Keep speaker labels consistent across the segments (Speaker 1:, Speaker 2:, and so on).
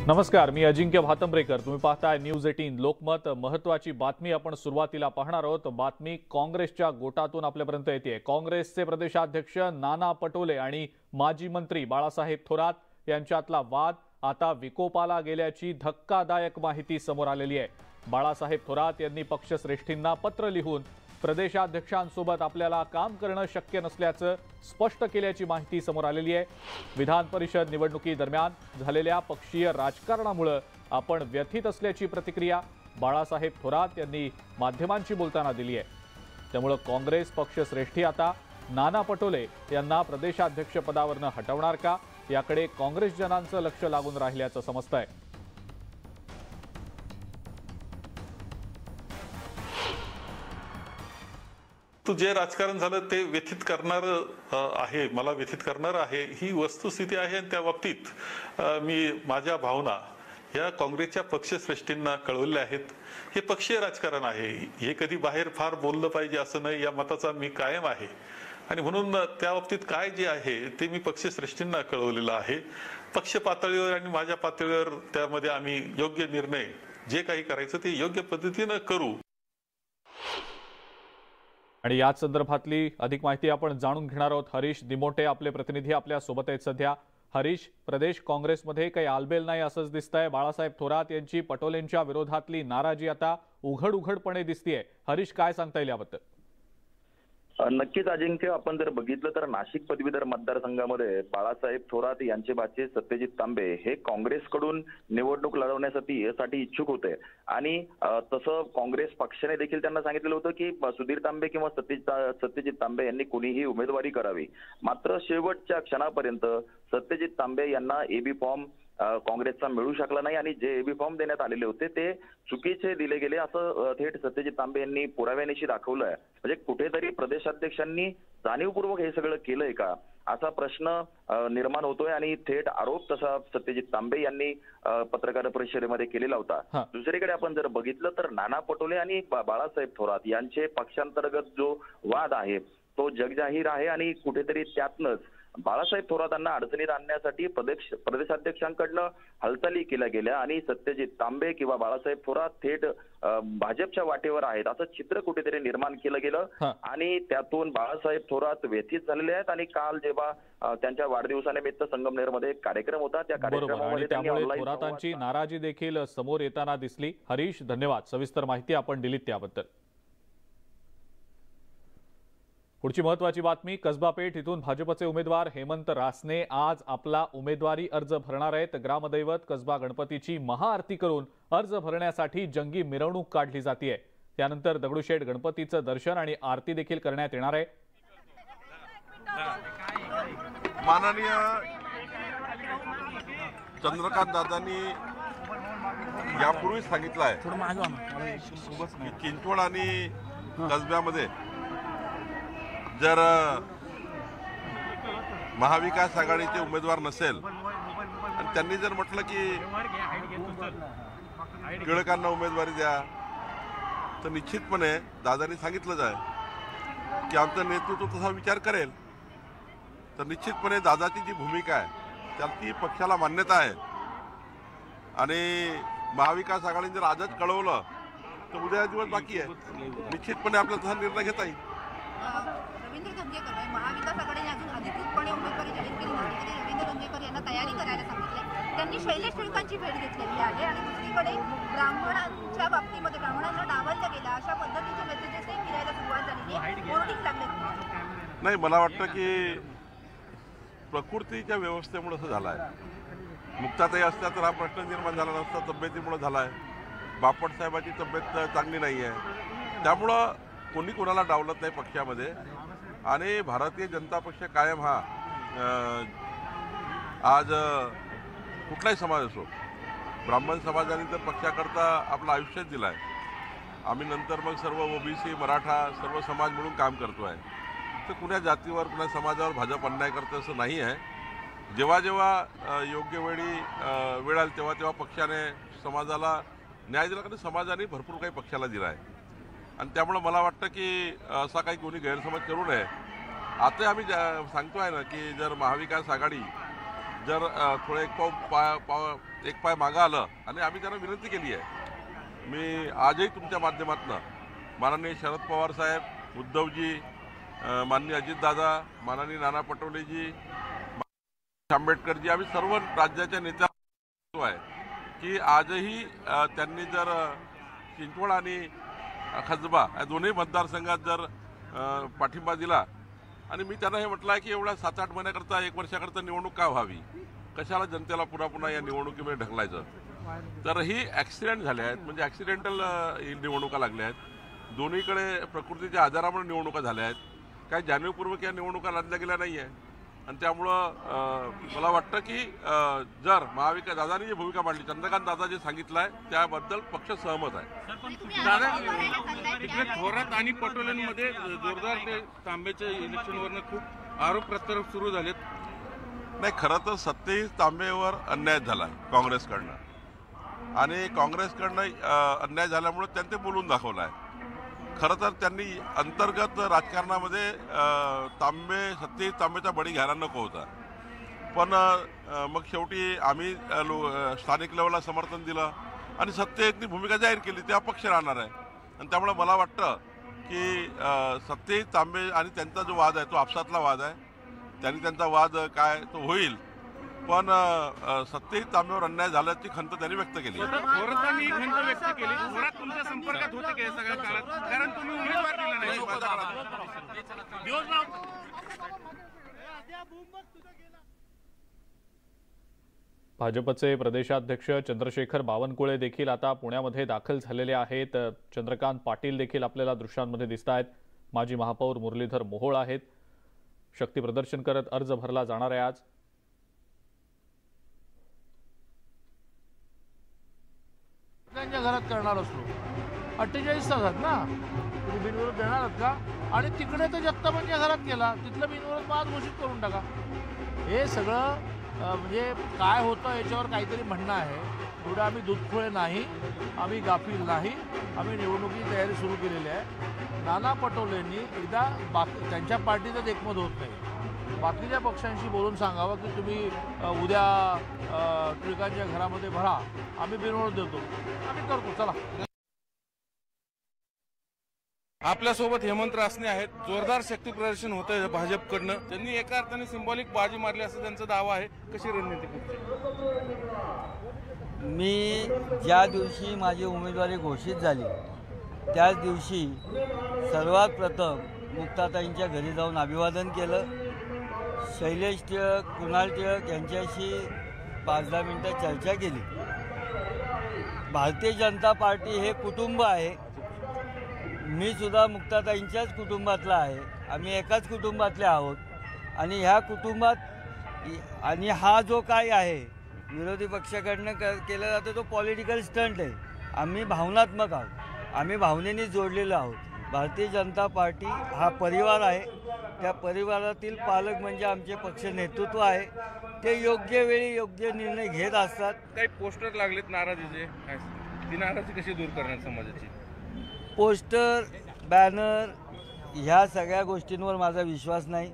Speaker 1: नमस्कार, मी अजिंक्य भातंब्रेकर. तुम्ही पाहताय न्यूज 18 लोकमत. महत्त्वाची बातमी आपण सुरुवातीला पाहणार आहोत. बातमी काँग्रेसच्या गोटातून आपल्यापर्यंत येते. काँग्रेसचे प्रदेशाध्यक्ष नाना पटोले आणि माजी मंत्री बाळासाहेब थोरात यांच्यातला वाद आता विकोपाला गेल्याची धक्कादायक माहिती समोर आलेली आहे. बाळासाहेब थोरात यांनी पक्षश्रेष्ठींना पत्र लिहून प्रदेशाध्यक्षांसोबत आपल्याला काम करणं शक्य नसल्याचं स्पष्ट केल्याची माहिती समोर आलेली आहे. विधान परिषद निवडणुकीदरम्यान झालेल्या पक्षीय राजकारणामुळे आपण व्यथित असल्याची प्रतिक्रिया बाळासाहेब थोरात यांनी माध्यमांशी बोलताना दिली आहे. त्यामुळे काँग्रेस पक्षश्रेष्ठी आता नाना पटोले यांना प्रदेशाध्यक्ष पदावरून हटवणार का, याकडे काँग्रेसजनांचं लक्ष लागून राहिल्याचं समजतंय.
Speaker 2: जे राजकारण झालं ते व्यथित करणार आहे, मला व्यथित करणार आहे, ही वस्तुस्थिती आहे. आणि त्या बाबतीत मी माझ्या भावना या काँग्रेसच्या पक्षश्रेष्ठींना कळवल्या आहेत. हे पक्षीय राजकारण आहे, हे कधी बाहेर फार बोललं पाहिजे असं नाही, या मताचा मी कायम आहे. आणि म्हणून त्या बाबतीत काय जे आहे ते मी पक्षश्रेष्ठींना कळवलेलं आहे. पक्ष पातळीवर आणि माझ्या पातळीवर त्यामध्ये आम्ही योग्य निर्णय जे काही करायचं ते योग्य पद्धतीनं करू.
Speaker 1: आणि याच संदर्भातली अधिक माहिती आपण जाणून घेणार आहोत. हरीश दिमोटे आपले प्रतिनिधी आपल्या सोबत आहेत सध्या. हरीश, प्रदेश काँग्रेसमध्ये काही आलबेल नाही असंच दिसतंय. बाळासाहेब थोरात यांची पटोलेंच्या विरोधातली नाराजी आता उघडपणे दिसतीये. हरीश, काय सांगता येईल याबद्दल?
Speaker 3: नक्कीच अजिंक्य, आपण जर बघितलं तर नाशिक पदवीधर मतदारसंघामध्ये बाळासाहेब थोरात यांचे भाचे सत्यजित तांबे हे काँग्रेसकडून निवडणूक लढवण्यासाठी इच्छुक होते. आणि तसं काँग्रेस पक्षाने देखील त्यांना सांगितलेलं होतं की सुधीर तांबे किंवा सत्यजित तांबे यांनी कुणीही उमेदवारी करावी. मात्र शेवटच्या क्षणापर्यंत सत्यजित तांबे यांना एबी फॉर्म काँग्रेसचा मिळू शकला नाही आणि जे एबी फॉर्म देण्यात आलेले होते ते चुकीचे दिले गेले असं थेट सत्यजित तांबे यांनी पुराव्यानिशी दाखवलंय. म्हणजे कुठेतरी प्रदेशाध्यक्षांनी जाणीवपूर्वक हे सगळं केलंय का असा प्रश्न निर्माण होतोय. आणि थेट आरोप तसा सत्यजित तांबे यांनी पत्रकार परिषदेमध्ये केलेला होता. दुसरीकडे आपण जर बघितलं तर नाना पटोले आणि बाळासाहेब थोरात यांचे पक्षांतर्गत जो वाद आहे तो जगजाहीर आहे. आणि कुठेतरी त्यातनंच बाळासाहेब थोरातांना अडचणीत आणण्यासाठी प्रदेशाध्यक्षांकडनं हालचाली केल्या गेल्या आणि सत्यजित तांबे किंवा बाळासाहेब थोरात थेट भाजपच्या वाटेवर आहेत असं चित्र कुठेतरी निर्माण केलं गेलं. आणि त्यातून बाळासाहेब थोरात व्यथित झालेले आहेत. आणि काल जेव्हा त्यांच्या वाढदिवसानिमित्त संगमनेरमध्ये एक कार्यक्रम होता त्या कार्यक्रमामध्ये
Speaker 1: त्यामुळे थोरातांची नाराजी देखील समोर येताना दिसली. हरीश, धन्यवाद. सविस्तर माहिती आपण दिलीत त्याबद्दल. पुढची महत्त्वाची बातमी. कसबा पेठ इथून भाजपचे उमेदवार हेमंत रासने आज आपला उमेदवारी अर्ज भरणार आहेत. ग्रामदैवत कसबा गणपतीची महाआरती करून अर्ज भरण्यासाठी जंगी मिरवणूक काढली जाते. त्यानंतर दगडूशेठ गणपतीचं दर्शन आणि आरती देखील करण्यात येणार आहे.
Speaker 4: माननीय चंद्रकांत दादांनी यापूर्वी सांगितलं आहे की चिंचवड आणि कसब्यामध्ये जर महाविकास आघाडीचे उमेदवार नसेल आणि त्यांनी जर म्हटलं की टिळकांना उमेदवारी द्या तर निश्चितपणे दादांनी सांगितलं आहे की आमचं नेतृत्व तसा विचार करेल. तर निश्चितपणे दादाची जी भूमिका आहे त्याला ती पक्षाला मान्यता आहे. आणि महाविकास आघाडीने जर आजच कळवलं तर उद्या दिवस बाकी आहे, निश्चितपणे आपल्याला तसा निर्णय घेता येईल.
Speaker 5: महाविकास आघाडीने अजून अधिकृतपणे उमेदवारी जाहीर केली नव्हती तरी रवींद्र दंगेकर यांना तयारी करायला सांगितले. त्यांनी शैलेश टिळकांची भेट घेतलेली आहे. आणि दुसरीकडे ब्राह्मणांच्या बाबतीमध्ये ब्राह्मणांना डावललं गेलं अशा पद्धतीचे मेसेजेस फिरायला सुरुवात झालेली आहे. होर्डिंग लागले.
Speaker 4: नाही, मला वाटतं की प्रकृतीच्या व्यवस्थेमुळे असं झालं आहे. मुक्ताताई असत्या तर हा प्रश्न निर्माण झाला नसता, तब्येतीमुळे झाला आहे. बापट साहेबांची तब्येत चांगली नाही आहे, त्यामुळं कोणी कोणाला डावलत नाही पक्षामध्ये. आणि भारतीय जनता पक्ष कायम हा आज कुठलाही समाज असो, ब्राह्मण समाजाने तर पक्षाकरता आपलं आयुष्यच दिलं आहे. आम्ही नंतर मग सर्व ओबीसी मराठा सर्व समाज म्हणून काम करतो आहे. तर कुण्या जातीवर कुण्या समाजावर भाजप अन्याय करतं असं नाही आहे. जेव्हा जेव्हा योग्य वेळ आली तेव्हा पक्षाने समाजाला न्याय दिला, कारण समाजाने भरपूर काही पक्षाला दिला आहे. आणि त्यामुळे मला वाटतं की असा काही कोणी गैरसमज करू नये. आता आम्ही सांगतो आहे ना की जर महाविकास आघाडी जर थोडं एक पाय मागं आलं आणि आम्ही त्यांना विनंती केली आहे। मी आजही तुमच्या माध्यमातून माननीय शरद पवार साहेब, उद्धवजी, माननीय अजितदादा, माननीय नाना पटोलेजी, आंबेडकरजी, आम्ही सर्व राज्याच्या नेत्यांना आहे की आजही त्यांनी जर चिंचवड आणि कसबा या दोन्ही मतदारसंघात जर पाठिंबा दिला आणि मी त्यांना हे म्हटलं आहे की एवढ्या 7-8 महिन्याकरता 1 वर्षाकरता निवडणूक का व्हावी, कशाला जनतेला पुन्हा या निवडणुकीमध्ये ढकलायचं। तर ही ॲक्सिडेंट झाले आहेत, म्हणजे ॲक्सिडेंटल निवडणुका लागल्या आहेत। दोन्हीकडे प्रकृतीच्या आजारामुळे निवडणुका झाल्या आहेत, काही जाणीवपूर्वक या निवडणुका लढल्या गेल्या नाही आहे। आणि त्यामुळं मला वाटतं की जर महाविकास दादांनी जी भूमिका मांडली, चंद्रकांत दादा जे सांगितलं आहे त्याबद्दल पक्ष सहमत आहे।
Speaker 6: दादा, इकडे थोरात आणि पटोलेंमध्ये जोरदार ते तांबेच्या इलेक्शनवरनं खूप आरोप प्रत्यारोप सुरू झालेत।
Speaker 4: नाही, खरं तर सत्तेही तांबेवर अन्याय झाला काँग्रेसकडनं आणि काँग्रेसकडनं अन्याय झाल्यामुळे त्यांनी ते बोलून दाखवलं आहे। खरं तर त्यांनी अंतर्गत राजकारणामध्ये सत्तेही तांबेचा बळी घ्यायला नको होता, पण मग शेवटी आम्ही स्थानिक लेवलला समर्थन दिलं आणि सत्तेची भूमिका जाहीर केली, ते अपक्ष राहणार आहे। आणि त्यामुळे मला वाटतं की सत्तेही तांबे आणि त्यांचा जो वाद आहे तो आपसातला वाद आहे, त्यांनी त्यांचा वाद काय तो होईल, पण सत्तेही तांबेवर अन्याय झाल्याची खंत त्यांनी व्यक्त केली।
Speaker 6: थोरातांनी ही खंत व्यक्त केली। थोरात तुमच्या संपर्कात होते का या सगळ्या काळात? कारण तुम्ही उमेदवार दिला नाही।
Speaker 1: भाजपचे प्रदेशाध्यक्ष चंद्रशेखर बावनकुळे देखील आता पुण्यामध्ये दाखल झालेले आहेत। चंद्रकांत पाटील देखील आपल्याला दृश्यांमध्ये दिसत आहेत। माजी महापौर मुरलीधर मोहोळ आहेत, शक्ती प्रदर्शन करत अर्ज भरला जाणार आहे आज।
Speaker 7: त्यांच्या घरात करणार असलो 48 तासात ना तुम्ही बिनविरोध देणार आहात का? आणि तिकडे तर जगतापांच्या घरात केला, तिथलं बिनविरोध आज घोषित करून टाका। हे सगळं म्हणजे काय होतं याच्यावर काहीतरी म्हणणं आहे। एवढं आम्ही दूधखोळे नाही, आम्ही गाफील नाही, आम्ही निवडणुकीची तयारी सुरू केलेली आहे। नाना पटोलेंनी एकदा त्यांच्या पार्टीतच एकमत होत नाही, बाकीच्या पक्षांशी बोलून सांगावं की तुम्ही उद्या टिळकांच्या घरामध्ये भरा, आम्ही बिनविरोध देतो, आम्ही करतो, चला।
Speaker 6: आपल्यासोबत हेमंत रासने आहेत। जोरदार शक्ती प्रदर्शन होतंय भाजपकडनं, त्यांनी एका अर्थाने सिंबॉलिक बाजी मारली असं त्यांचा दावा आहे। कशी रणनीती पुढची?
Speaker 8: मी ज्या दिवशी माझी उमेदवारी घोषित झाली त्याच दिवशी सर्वात प्रथम मुक्ताताईंच्या घरी जाऊन अभिवादन केलं। शैलेश टिळक, कुणाल टिळक यांच्याशी 5-10 मिनिटं चर्चा केली। भारतीय जनता पार्टी हे कुटुंब आहे, मी सुद्धा मुक्ताताईंच्याच कुटुंबातला आहे, आम्ही एकाच कुटुंबातले आहोत। आणि ह्या कुटुंबात आणि हा जो काय आहे विरोधी पक्षाकडनं केला जातो तो पॉलिटिकल स्टंट आहे। आम्ही भावनात्मक आहोत, आम्ही भावनेने जोडलेलो आहोत। भारतीय जनता पार्टी हा परिवार आहे, त्या परिवारातील पालक म्हणजे आमचे पक्ष नेतृत्व आहे, ते योग्य वेळी योग्य निर्णय घेत असतात।
Speaker 6: काही पोस्टर लागलेत नाराजीचे, ती नाराजी कशी दूर करणार समाजाची?
Speaker 8: पोस्टर, बॅनर ह्या सगळ्या गोष्टींवर माझा विश्वास नाही।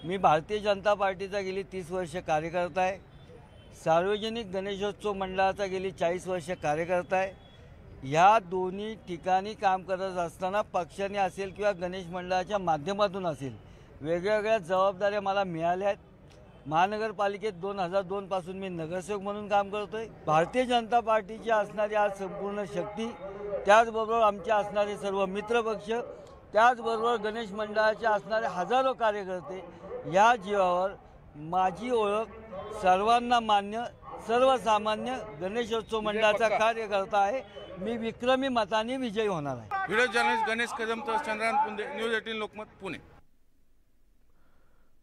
Speaker 8: मी भारतीय जनता पार्टीचा गेली 30 वर्ष कार्यकर्ता आहे, सार्वजनिक गणेशोत्सव मंडळाचा गेली 40 वर्ष कार्यकर्ता आहे। ह्या दोन्ही ठिकाणी काम करत असताना पक्षाने असेल किंवा गणेश मंडळाच्या माध्यमातून असेल वेगवेगळ्या जबाबदाऱ्या मला मिळाल्या आहेत। महानगरपालिकेत 2002 पासून मी नगरसेवक म्हणून काम करतोय। भारतीय जनता पार्टीची असणारी आज संपूर्ण शक्ती, त्याचबरोबर आमचे असणारे सर्व मित्रपक्ष, त्याचबरोबर गणेश मंडळाचे असणारे हजारो कार्यकर्ते, या जीवावर माझी ओळख सर्वांना मान्य, सर्वसामान्य गणेशोत्सव मंडळाचा कार्यकर्ता आहे। मी विक्रमी मताने विजयी होणार आहे।
Speaker 6: Video journalist Ganesh Kadam, Chandrakant Punde, news 18 Lokmat, Pune.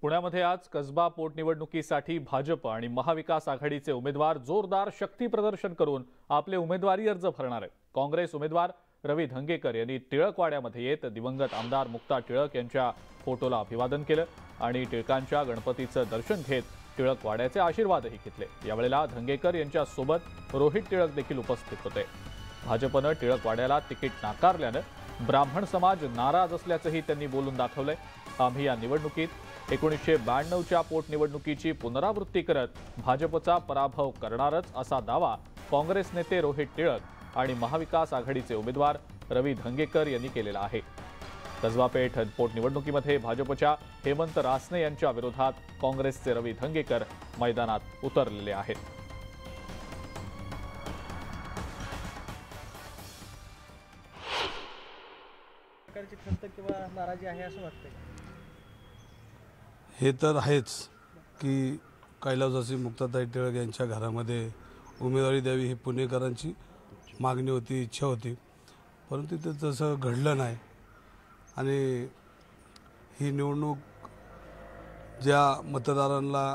Speaker 1: पुण्यामध्ये आज कसबा पोटनिवडणुकीसाठी भाजप आणि महाविकास आघाडीचे उमेदवार जोरदार शक्ती प्रदर्शन करून आपले उमेदवारी अर्ज भरणार आहेत। काँग्रेस उमेदवार रवी धंगेकर यांनी टिळकवाड्यामध्ये येत दिवंगत आमदार मुक्ता टिळक यांच्या फोटोला अभिवादन केलं आणि टिळकांच्या गणपतीचं दर्शन घेत टिळकवाड्याचे आशीर्वादही घेतले। यावेळेला धंगेकर यांच्या सोबत रोहित टिळक देखील उपस्थित होते। भाजपनं टिळकवाड्याला तिकीट नाकारल्यानं ब्राह्मण समाज नाराज असल्याचंही त्यांनी बोलून दाखवलंय। आम्ही या निवडणुकीत 1992च्या पोटनिवडणुकीची पुनरावृत्ती करत भाजपचा पराभव करणारच असा दावा काँग्रेस नेते रोहित टिळक आणि महाविकास आघाडीचे उमेदवार रवी धंगेकर यांनी केलेला आहे। कसबापेठ पोटनिवडणुकीमध्ये भाजपच्या हेमंत रासने यांच्या विरोधात काँग्रेसचे रवी धंगेकर मैदानात उतरलेले आहेत।
Speaker 9: प्रकारची खंत किंवा नाराजी आहे असं वाटतंय?
Speaker 10: हे तर आहेच की कैलासवासी मुक्ताताई टिळक यांच्या घरामध्ये उमेदवारी द्यावी ही पुणेकरांची मागणी होती, इच्छा होती, परंतु ते तसं घडलं नाही। आणि ही निवडणूक ज्या मतदारांना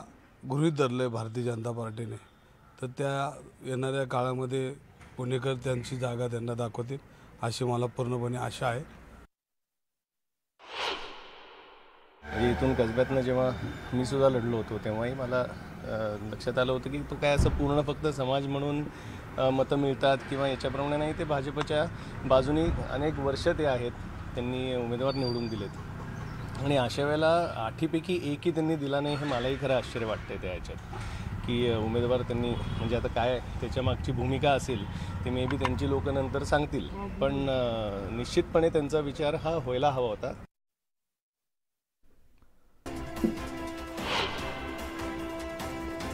Speaker 10: गृहीत धरले भारतीय जनता पार्टीने, तर त्या येणाऱ्या काळामध्ये पुणेकर त्यांची जागा त्यांना दाखवतील अशी मला पूर्णपणे आशा आहे।
Speaker 11: म्हणजे इथून कसब्यातनं जेव्हा मी सुद्धा लढलो होतो तेव्हाही मला लक्षात आलं होतं की तो काय असं पूर्ण फक्त समाज म्हणून मतं मिळतात किंवा याच्याप्रमाणे नाही, ते भाजपच्या बाजूने अनेक वर्ष ते आहेत, त्यांनी उमेदवार निवडून दिलेत आणि अशा वेळेला 8पैकी 1ही त्यांनी दिला नाही, हे मलाही खरं आश्चर्य वाटतंय त्या ह्याच्यात की उमेदवार त्यांनी म्हणजे आता काय त्याच्या मागची भूमिका असेल ते मे बी त्यांची लोक नंतर सांगतील, पण निश्चितपणे त्यांचा विचार हा व्हायला हवा होता।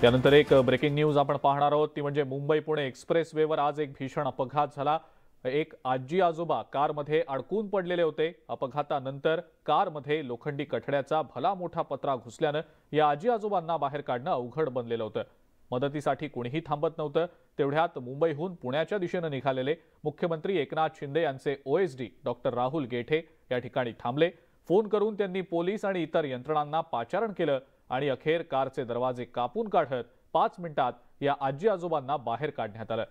Speaker 1: त्यानंतर एक ब्रेकिंग न्यूज आपण पाहणार आहोत, ती म्हणजे मुंबई पुणे एक्सप्रेसवेवर आज एक भीषण अपघात झाला। एक आजी आजोबा कारमध्ये अडकून पडलेले होते। अपघातानंतर कारमध्ये लोखंडी कठड्याचा भला मोठा पत्रा घुसल्यानं या आजी आजोबांना बाहेर काढणं अवघड बनलेलं होतं। मदतीसाठी कुणीही थांबत नव्हतं। तेवढ्यात मुंबईहून पुण्याच्या दिशेने निघालेले मुख्यमंत्री एकनाथ शिंदे यांचे OSD डॉक्टर राहुल गेठे या ठिकाणी थांबले। फोन करून त्यांनी पोलीस आणि इतर यंत्रणांना पाचारण केलं आणि अखेर कारचे दरवाजे कापून काढत 5 मिनिटात या आजी आजोबांना बाहेर काढण्यात आलं।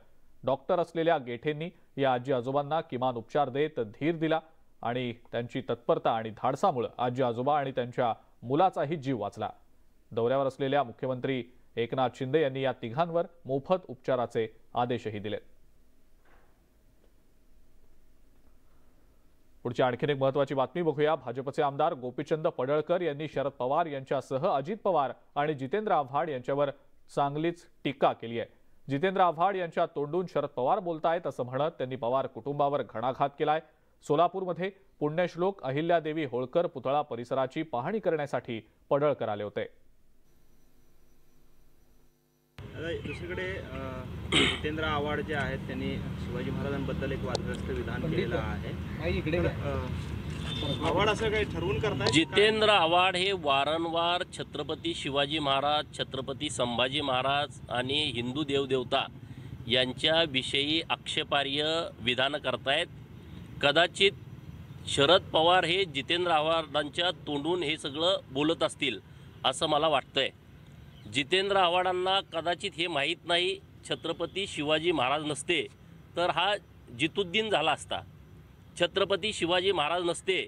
Speaker 1: डॉक्टर असलेल्या गेठेंनी या आजी आजोबांना किमान उपचार देत धीर दिला आणि त्यांची तत्परता आणि धाडसामुळे आजी आजोबा आणि त्यांच्या मुलाचाही जीव वाचला। दौऱ्यावर असलेल्या मुख्यमंत्री एकनाथ शिंदे यांनी या तिघांवर मोफत उपचाराचे आदेशही दिले। पुढची आणखीन एक महत्त्वाची बातमी बघूया। भाजपचे आमदार गोपीचंद पडळकर यांनी शरद पवार यांच्यासह अजित पवार आणि जितेंद्र आव्हाड यांच्यावर चांगलीच टीका केली आहे। जितेंद्र आव्हाड यांच्या तोंडून शरद पवार बोलतायत असं म्हणत त्यांनी पवार कुटुंबावर घणाघात केलाय। सोलापूरमध्ये पुण्यश्लोक अहिल्यादेवी होळकर पुतळा परिसराची पाहणी करण्यासाठी पडळकर आले होते।
Speaker 9: दुसरीकडे जितेंद्र आव्हाड जे आहेत त्यांनी शिवाजी महाराजांबद्दल एक वादग्रस्त विधान केलेलं आहे। आव्हाड असं काही ठरवून करताय?
Speaker 12: जितेंद्र आव्हाड हे वारंवार छत्रपती शिवाजी महाराज, छत्रपती संभाजी महाराज आणि हिंदू देवदेवता यांच्याविषयी आक्षेपार्ह विधान करतायत। कदाचित शरद पवार हे जितेंद्र आव्हाडांच्या तोंडून हे सगळं बोलत असतील असं मला वाटतंय। जितेंद्र आव्हाडांना कदाचित हे माहीत नाही, छत्रपती शिवाजी महाराज नसते तर हा जितुद्दीन झाला असता, छत्रपती शिवाजी महाराज नसते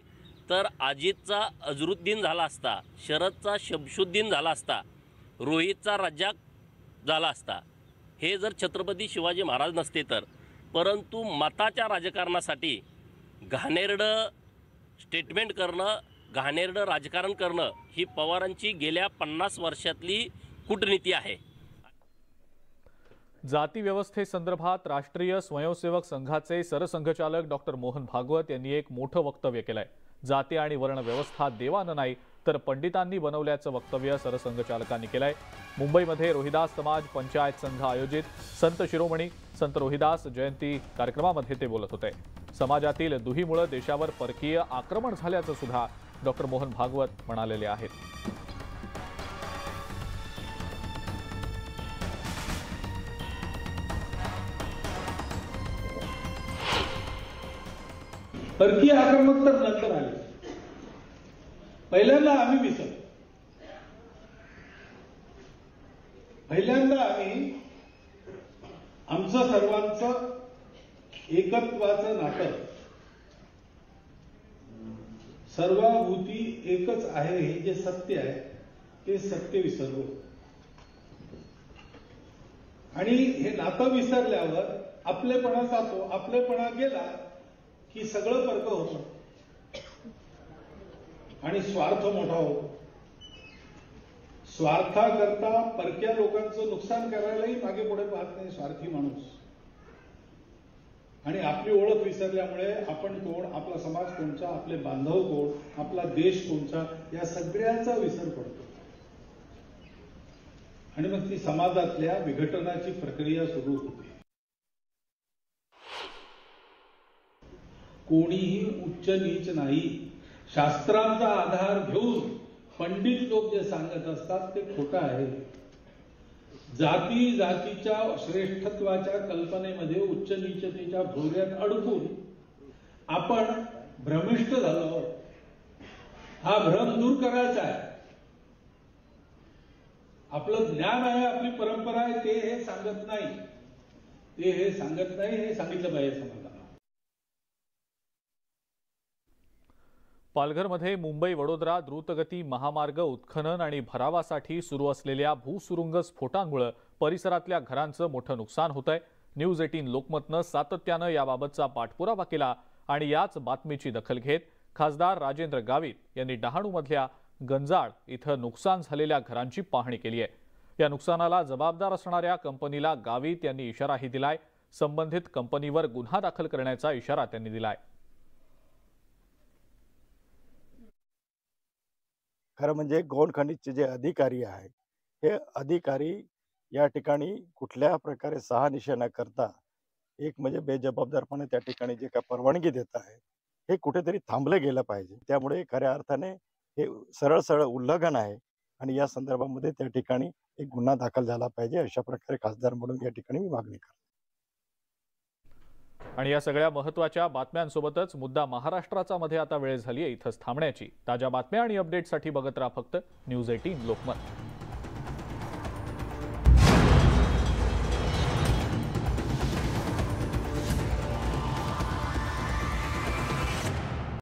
Speaker 12: तर अजितचा अझरुद्दीन झाला असता, शरदचा शमशुद्दीन झाला असता, रोहितचा रज्जाक झाला असता, हे जर छत्रपती शिवाजी महाराज नसते तर। परंतु मताच्या राजकारणासाठी घाणेरडं स्टेटमेंट करणं, घाणेरडं राजकारण करणं ही पवारांची गेल्या 50 वर्षातली कूटनीती आहे।
Speaker 1: जाती व्यवस्थेसंदर्भात राष्ट्रीय स्वयंसेवक संघाचे सरसंघचालक डॉक्टर मोहन भागवत यांनी एक मोठं वक्तव्य केलंय। जाती आणि वर्ण व्यवस्था देवानं नाही तर पंडितांनी बनवल्याचं वक्तव्य सरसंघचालकांनी केलंय। मुंबईमध्ये रोहिदास समाज पंचायत संघ आयोजित संत शिरोमणी संत रोहिदास जयंती कार्यक्रमामध्ये ते बोलत होते। समाजातील दुहीमुळे देशावर परकीय आक्रमण झाल्याचं सुद्धा डॉक्टर मोहन भागवत म्हणालेले आहेत।
Speaker 13: परकीय आक्रमक तर नंतर आले, पहिल्यांदा आम्ही मिसळ, पहिल्यांदा आम्ही आमचं सर्वांचं एकत्वाचं नातं, सर्वभूती एकच आहे हे जे सत्य आहे ते सत्य विसरलो आणि हे नातं विसरल्यावर आपलेपणा जातो, आपलेपणा गेला की सगळं परक होतं आणि स्वार्थ मोठा होतो। स्वार्थाकरता परक्या लोकांचं नुकसान करायलाही मागे पुढे पाहत नाही स्वार्थी माणूस. आणि आपली ओळख विसरल्यामुळे आपण कोण, आपला समाज कोणचा, आपले बांधव कोण, आपला देश कोणचा, या सगळ्याचा विसर पडतो. आणि मग ती समाजातल्या विघटनाची प्रक्रिया सुरू होते. कोणीही उच्च नीच नाही. शास्त्रांचा आधार घेऊन पंडित लोक जे सांगत असतात ते खोटं आहे. जाती जातीच्या श्रेष्ठत्वाच्या कल्पनेमध्ये उच्च नीचतेच्या भोवऱ्यात अडकून आपण भ्रमिष्ट झालो. हा भ्रम दूर करायचा आहे. आपलं ज्ञान आहे, आपली परंपरा आहे, ते हे सांगत नाही. हे सांगितलं पाहिजे समाजाला.
Speaker 1: पालघरमध्ये मुंबई वडोदरा द्रुतगती महामार्ग उत्खनन आणि भरावासाठी सुरू असलेल्या भूसुरुंग स्फोटांमुळे परिसरातल्या घरांचं मोठं नुकसान होत आहे. न्यूज 18 लोकमतनं सातत्यानं याबाबतचा पाठपुरावा केला आणि याच बातमीची दखल घेत खासदार राजेंद्र गावित यांनी डहाणूमधल्या गंजाड इथं नुकसान झालेल्या घरांची पाहणी केली आहे. या नुकसानाला जबाबदार असणाऱ्या कंपनीला गावित यांनी इशाराही दिलाय. संबंधित कंपनीवर गुन्हा दाखल करण्याचा इशारा त्यांनी दिलाय.
Speaker 14: खरं म्हणजे गौण खनिजचे जे अधिकारी आहेत, हे अधिकारी या ठिकाणी कुठल्या प्रकारे शहानिशा न करता एक म्हणजे बेजबाबदारपणे त्या ठिकाणी जे काय परवानगी देत आहेत, हे कुठेतरी थांबलं गेलं पाहिजे. त्यामुळे खऱ्या अर्थाने हे सरळ उल्लंघन आहे आणि या संदर्भामध्ये त्या ठिकाणी एक गुन्हा दाखल झाला पाहिजे. अशा प्रकारे खासदार म्हणून या ठिकाणी मी मागणी करतो.
Speaker 1: आणि या सगळ्या महत्त्वाच्या बातम्यांसोबतच मुद्दा महाराष्ट्राचा मध्ये आता वेळ झाली आहे इथंच थांबण्याची. ताज्या बातम्या आणि अपडेटसाठी बघत राहा फक्त न्यूज 18 लोकमत.